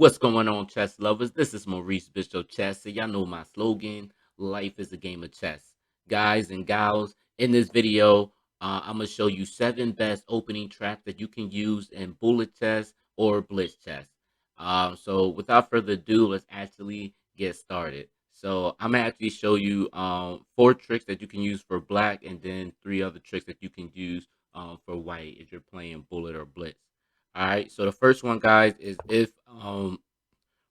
What's going on, chess lovers? This is Maurice Bishop Chess, and y'all know my slogan: life is a game of chess. Guys and gals, in this video, I'm gonna show you 7 best opening traps that you can use in bullet chess or blitz chess. So without further ado, let's actually get started. So I'm gonna actually show you 4 tricks that you can use for black, and then 3 other tricks that you can use for white if you're playing bullet or blitz. All right. So the first one, guys, is if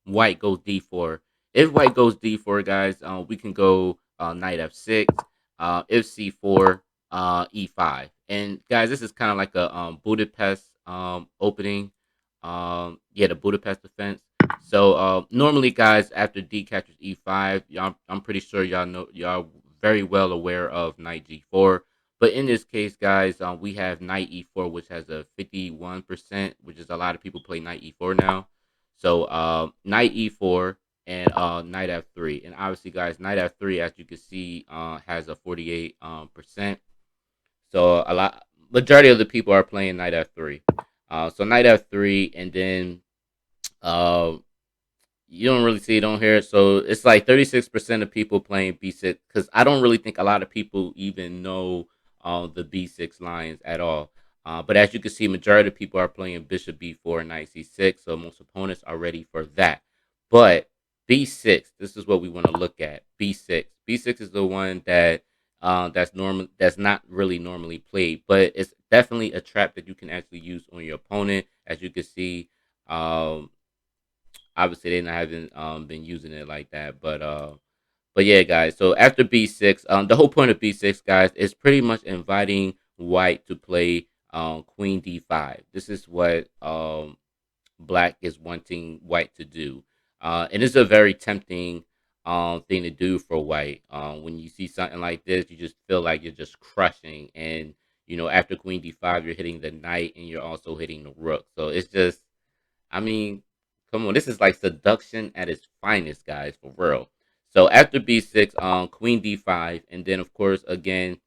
white goes d4. If white goes d4, guys, we can go knight f6. If c4, e5. And guys, this is kind of like a Budapest opening. Yeah, the Budapest defense. So normally, guys, after d captures e5, y'all, I'm pretty sure y'all know y'all very well aware of knight g4. But in this case, guys, we have knight e4, which has a 51%, which is a lot of people play knight e4 now. So knight e4 and knight f3, and obviously, guys, knight f3, as you can see, has a 48 percent. So a lot, majority of the people are playing knight f3. So knight f3, and then uh, you don't really see it on here. So it's like 36% of people playing b6, because I don't really think a lot of people even know the b6 lines at all. But as you can see, majority of people are playing bishop b4 and knight c6. So most opponents are ready for that. But b6, this is what we want to look at. B6. B6 is the one that that's normal. That's not really normally played, but it's definitely a trap that you can actually use on your opponent. As you can see, um, obviously they haven't been using it like that, but yeah, guys. So after b6, the whole point of b6, guys, is pretty much inviting white to play queen d5. This is what black is wanting white to do, and it's a very tempting thing to do for white. When you see something like this, you just feel like you're just crushing, and after queen d5, you're hitting the knight and you're also hitting the rook. So it's just, I mean, come on, this is like seduction at its finest, guys, for real. So after b6, queen d5, and then of course again,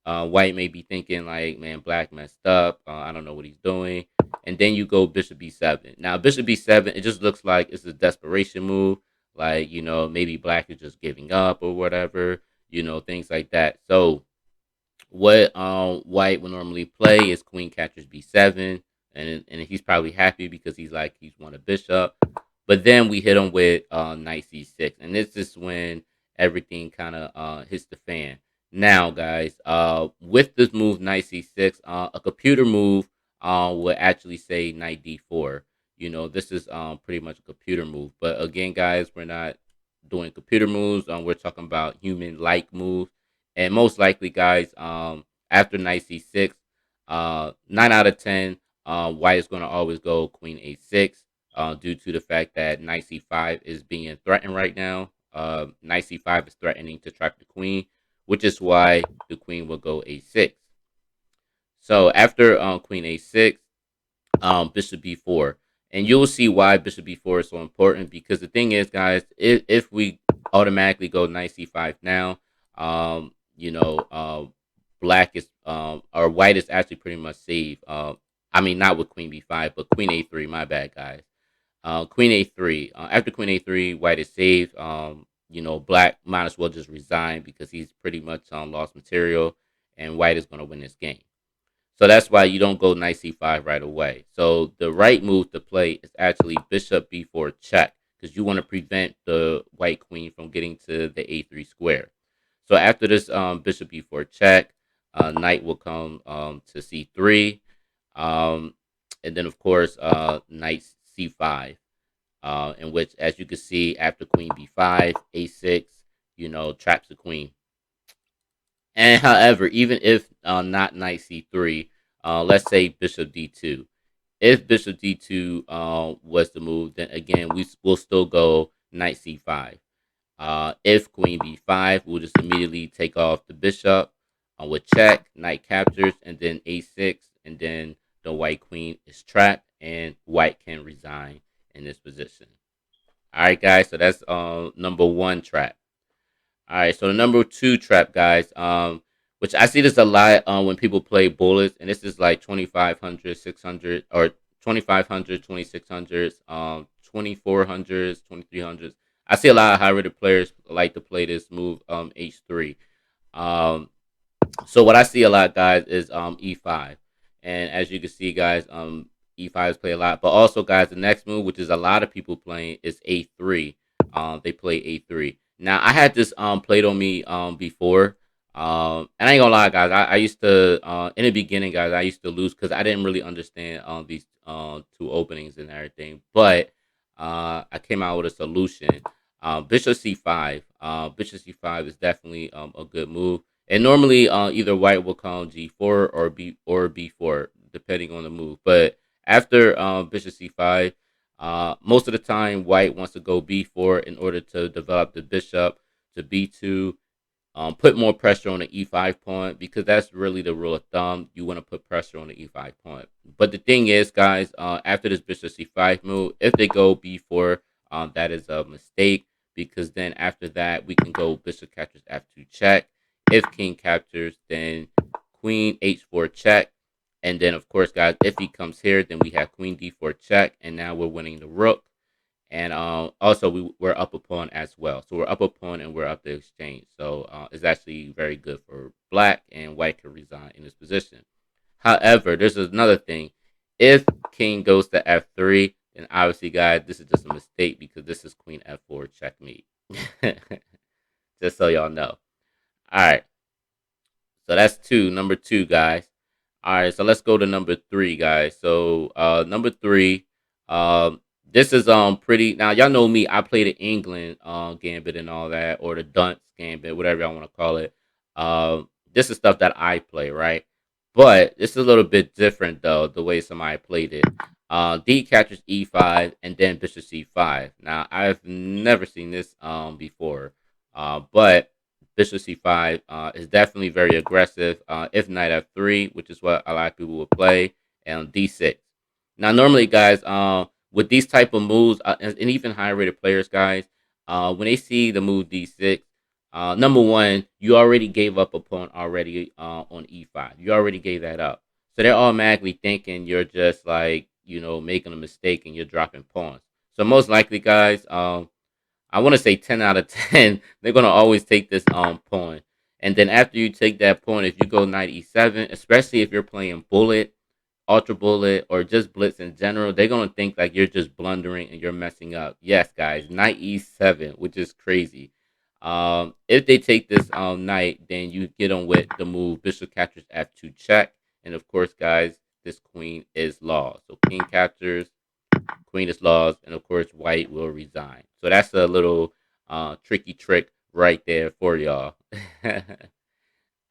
white may be thinking like, man, black messed up. I don't know what he's doing, and then you go bishop b7. Now bishop b7, it just looks like it's a desperation move, like maybe black is just giving up or whatever, things like that. So what white would normally play is queen captures b7, and he's probably happy because he's won a bishop. But then we hit him with knight c6, and this is when everything kind of hits the fan. Now, guys, with this move knight c6, a computer move would actually say knight d4. This is pretty much a computer move. But again, guys, we're not doing computer moves. We're talking about human-like moves. And most likely, guys, after knight c6, 9 out of 10, white is going to always go queen a6, due to the fact that knight c5 is being threatened right now. Knight c5 is threatening to trap the queen, which is why the queen will go a6. So after queen a6, bishop b4. And you'll see why bishop b4 is so important, because the thing is, guys, if we automatically go knight c5 now, black is or white is actually pretty much safe. I mean, not with queen b5, but queen a3. My bad, guys. Queen a3. After queen a3, white is safe. Black might as well just resign because he's pretty much lost material, and white is going to win this game. So that's why you don't go knight c5 right away. So the right move to play is actually bishop b4 check, because you want to prevent the white queen from getting to the a3 square. So after this bishop b4 check, knight will come to c3, um, and then of course knight c5, in which, as you can see, after queen b5, a6, traps the queen. And however, even if not knight c3, let's say bishop d2. If bishop d2 was the move, then again we will still go knight c5. If queen b5, we'll just immediately take off the bishop with check, knight captures, and then a6, and then the white queen is trapped, and white can resign in this position. All right, guys. So that's number 1 trap. All right, so the number 2 trap, guys, which I see this a lot when people play bullets, and this is like 2500, 600, or 2500, 2600, 2400s, 2300s. I see a lot of high rated players like to play this move, H3. Um, so what I see a lot, guys, is E5, and as you can see, guys, E5 is played a lot. But also, guys, the next move, which is a lot of people playing, is A3. They play A3. Now, I had this played on me before. And I ain't gonna lie, guys. I used to in the beginning, guys, I used to lose because I didn't really understand these two openings and everything. But I came out with a solution. Bishop C5. Bishop C5 is definitely a good move. And normally, either white will come G4 or B4, depending on the move. But after Bishop C5, most of the time, white wants to go B4 in order to develop the bishop to B2, put more pressure on the E5 pawn, because that's really the rule of thumb. You want to put pressure on the E5 pawn. But the thing is, guys, after this Bishop C5 move, if they go B4, that is a mistake, because then after that we can go Bishop captures F2 check. If King captures, then Queen H4 check. And then, of course, guys, if he comes here, then we have Queen D4 check, and now we're winning the rook. And also we're up a pawn as well. So we're up a pawn and we're up the exchange. So it's actually very good for black, and white can resign in this position. However, there's another thing. If king goes to F3, then obviously, guys, this is just a mistake, because this is Queen F4 checkmate. Just so y'all know. All right. So that's number two, guys. All right, so let's go to number three, guys. So number three, this is pretty. Now y'all know me. I play the England gambit and all that, or the dunce gambit, whatever y'all want to call it. This is stuff that I play, right? But this is a little bit different though, the way somebody played it. D captures E5 and then Bishop C5. Now I've never seen this before, but Bishop C5 is definitely very aggressive. If Knight F3, which is what a lot of people would play, and D6. Now, normally, guys, with these type of moves, and even higher rated players, guys, when they see the move D6, number one, you already gave up a pawn already on E5. You already gave that up. So they're automatically thinking you're just like, making a mistake and you're dropping pawns. So most likely, guys, I want to say 10 out of 10, they're going to always take this pawn. And then after you take that pawn, if you go knight e7, especially if you're playing bullet, ultra bullet, or just blitz in general, they're going to think like you're just blundering and you're messing up. Yes, guys, knight e7, which is crazy. If they take this knight, then you get on with the move bishop captures f2 check. And of course, guys, this queen is lost. So king captures, queen is lost, and of course white will resign. So that's a little tricky trick right there for y'all.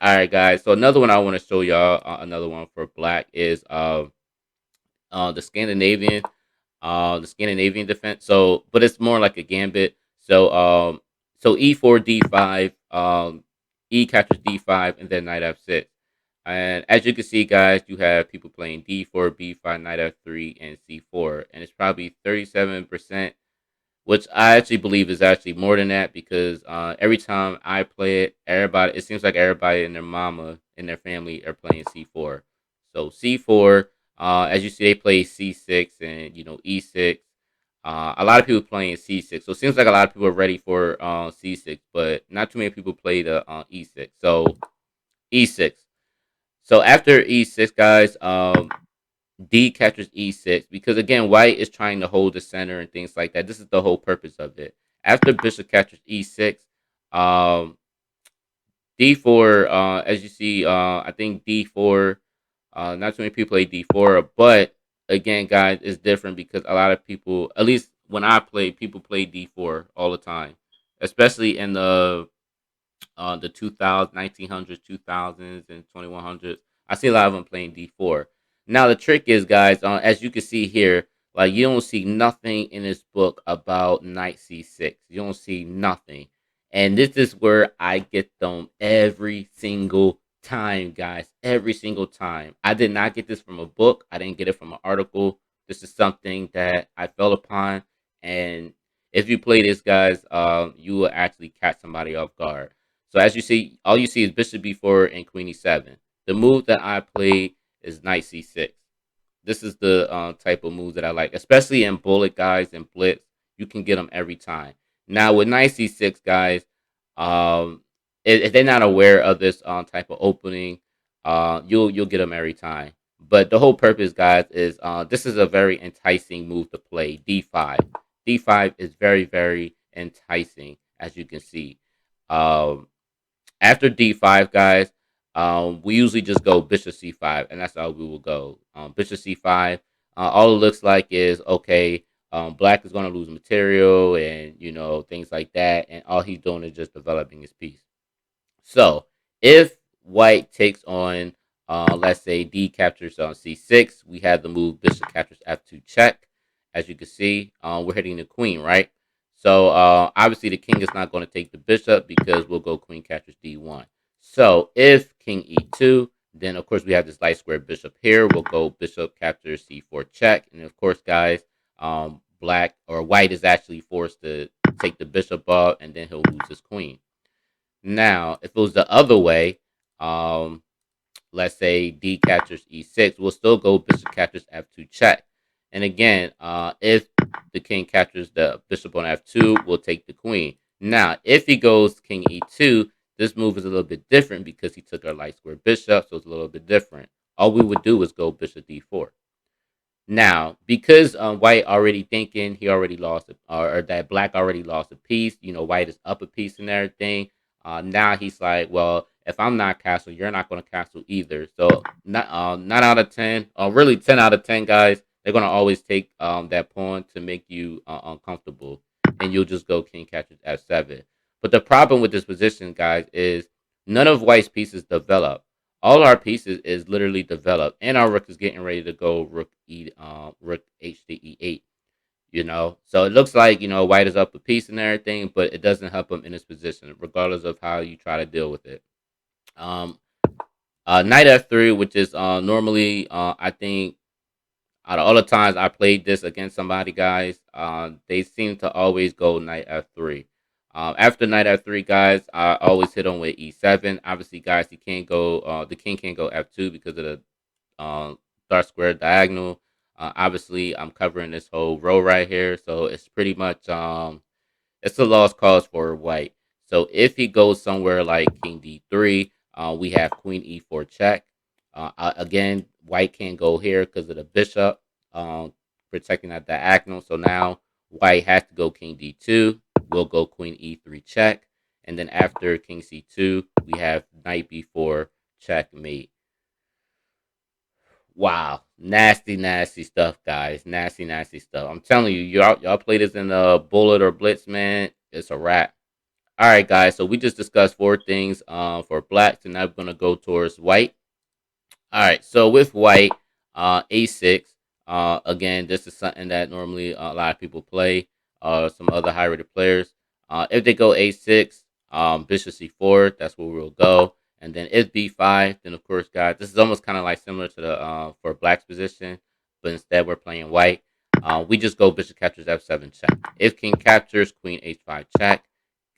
All right, guys. So another one I want to show y'all, another one for black, is the Scandinavian defense. So, but it's more like a gambit. So e4 d5, e captures d5, and then knight f6. And as you can see, guys, you have people playing d4, b5, knight f3, and c4, and it's probably 37%, which I actually believe is actually more than that, because every time I play it, it seems like everybody and their mama and their family are playing c4. So c4, as you see, they play c6 and e6. A lot of people playing c6, so it seems like a lot of people are ready for c6, but not too many people play the e6. So e6. So after e6, guys, D captures e6, because again, white is trying to hold the center and things like that. This is the whole purpose of it. After bishop captures e6, um, d4, as you see, I think d4, not too many people play d4, but again, guys, it's different, because a lot of people, at least when I play, people play d4 all the time, especially in the 2000s, 1900s, 2000s, and 2100s. I see a lot of them playing D4. Now the trick is, guys, as you can see here, like you don't see nothing in this book about knight C6. You don't see nothing, and this is where I get them every single time, guys. Every single time. I did not get this from a book. I didn't get it from an article. This is something that I fell upon, and if you play this, guys, you will actually catch somebody off guard. So as you see, all you see is bishop b4 and queen e7. The move that I played is knight c6. This is the type of moves that I like, especially in bullet guys and blitz. You can get them every time. Now with knight c6 guys, if they're not aware of this type of opening, you'll get them every time. But the whole purpose, guys, is this is a very enticing move to play. D5. D5 is very enticing, as you can see. Um, After D5, guys, we usually just go Bishop C5, and that's how we will go. Bishop C5. All it looks like is okay. Black is going to lose material, and things like that, and all he's doing is just developing his piece. So if white takes on, let's say D captures on C6, we have the move bishop captures F2 check. As you can see, we're hitting the queen, right? So obviously the king is not going to take the bishop because we'll go queen captures D1. So if king E2, then of course we have this light square bishop here. We'll go bishop captures C4 check. And of course, guys, black or white is actually forced to take the bishop off, and then he'll lose his queen. Now, if it was the other way, um, let's say D captures E6, we'll still go bishop captures F2 check. And again, if the king captures the bishop on F2, we'll take the queen. Now, if he goes king E2, this move is a little bit different because he took our light square bishop, so it's a little bit different. All we would do is go bishop D4. Now, because white already thinking he already lost, or that black already lost a piece, white is up a piece and everything. Now he's like, well, if I'm not castle, you're not going to castle either. So, not 9 out of 10, really 10 out of 10 guys, they're going to always take that pawn to make you uncomfortable, and you'll just go king catches F7. But the problem with this position, guys, is none of white's pieces develop. All our pieces is literally developed, and our rook is getting ready to go rook h to e8. So it looks like white is up a piece and everything, but it doesn't help him in his position, regardless of how you try to deal with it. Um, Knight f3, which is normally I think out of all the times I played this against somebody, guys, they seem to always go knight f3. After knight f3, guys, I always hit on with e7. Obviously, guys, he can't go. The king can't go f2 because of the dark square diagonal. Obviously, I'm covering this whole row right here, so it's pretty much it's a lost cause for white. So if he goes somewhere like king d3, we have queen e4 check. Again, white can't go here because of the bishop protecting that diagonal. So now white has to go king d2. We'll go queen e3 check. And then after king c2, we have knight b4 checkmate. Wow, nasty stuff, guys. Nasty stuff. I'm telling you, y'all play this in a bullet or blitz, man. It's a wrap. All right, guys. So we just discussed 4 things for black, and now we're gonna go towards white. All right. So with white, a6. Again, this is something that normally a lot of people play. Some other high-rated players. If they go a6, bishop c4. That's where we'll go. And then if b5, then of course, guys, this is almost kind of like similar to the for black's position, but instead we're playing white. We just go bishop captures f7 check. If king captures, queen h5 check.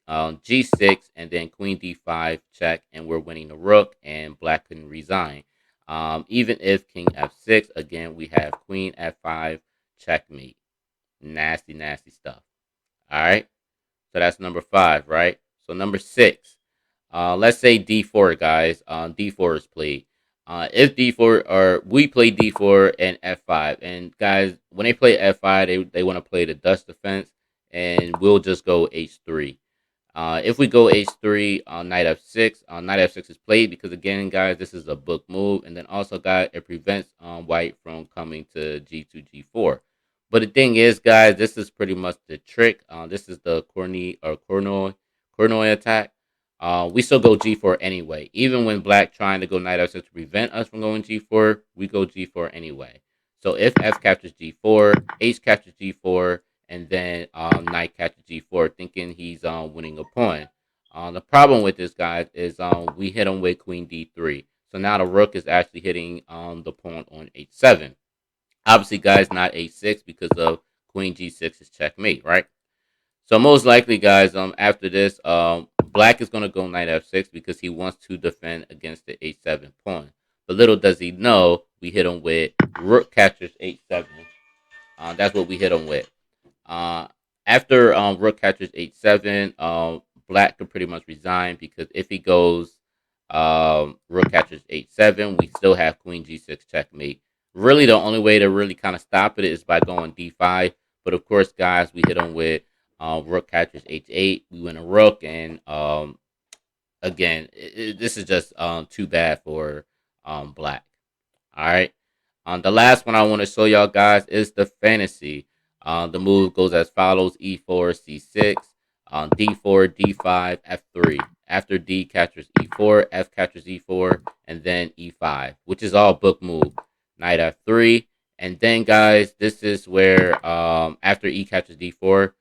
G6, and then queen d5 check, and we're winning the rook, and black couldn't resign. Even if king f6, again, we have queen f5 checkmate. Nasty stuff. All right. So that's number 5, right? So number 6. Let's say d4, guys. D4 is played. If d4 or we play d4 and f5, and guys, when they play f5, they want to play the Dutch defense, and we'll just go h3. If we go h3 on knight f6, knight f6 is played because again, guys, this is a book move, and then also, guys, it prevents white from coming to g2, g4. But the thing is, guys, this is pretty much the trick. This is the Kornoy attack. We still go g4 anyway. Even when black trying to go knight f6 to prevent us from going g4, we go g4 anyway. So if f captures g4, h captures g4, and then knight captures g4, thinking he's winning a pawn. The problem with this, guys, is we hit him with queen d3. So now the rook is actually hitting the pawn on h7. Obviously, guys, not h6 because of queen g6 is checkmate, right? So most likely, guys, after this, black is going to go knight f6 because he wants to defend against the h7 pawn. But little does he know, we hit him with rook catches h7. That's what we hit him with. Uh, After rook catches h7, black could pretty much resign because if he goes rook catches h7, we still have queen g6 checkmate. Really, the only way to really kind of stop it is by going d5. But of course, guys, we hit him with rook catches h8. We win a rook, and again, this is just too bad for black. All right. The last one I want to show y'all guys is the fantasy. The move goes as follows: e4, c6, d4, d5, f3. After d captures e4, f captures e4, and then e5, which is all book move. Knight f3, and then guys, this is where after e captures d4,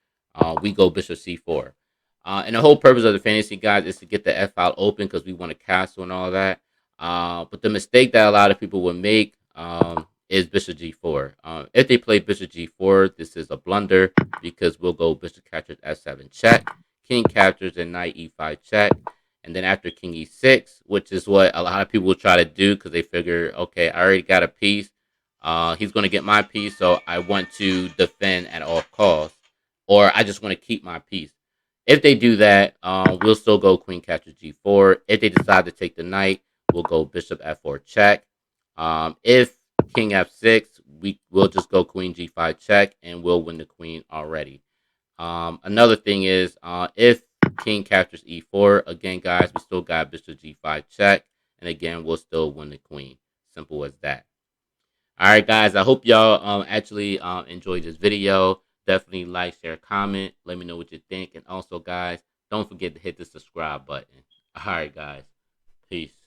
we go bishop c4. And the whole purpose of the fantasy, guys, is to get the f file open because we want to castle and all that. But the mistake that a lot of people would make is bishop g4. If they play bishop g4, this is a blunder because we'll go bishop captures f7 check, king captures, and knight e5 check. And then after king e6, which is what a lot of people will try to do because they figure, okay, I already got a piece. He's going to get my piece, so I want to defend at all costs. Or I just want to keep my piece. If they do that, we'll still go queen captures g4. If they decide to take the knight, we'll go bishop f4 check. If king f6, we'll just go queen g5 check, and we'll win the queen already. Another thing is, if king captures e4, again, guys, we still got bishop g5 check, and again, we'll still win the queen. Simple as that. All right, guys, I hope y'all actually enjoyed this video. Definitely like, share, comment. Let me know what you think. And also, guys, don't forget to hit the subscribe button. All right, guys. Peace.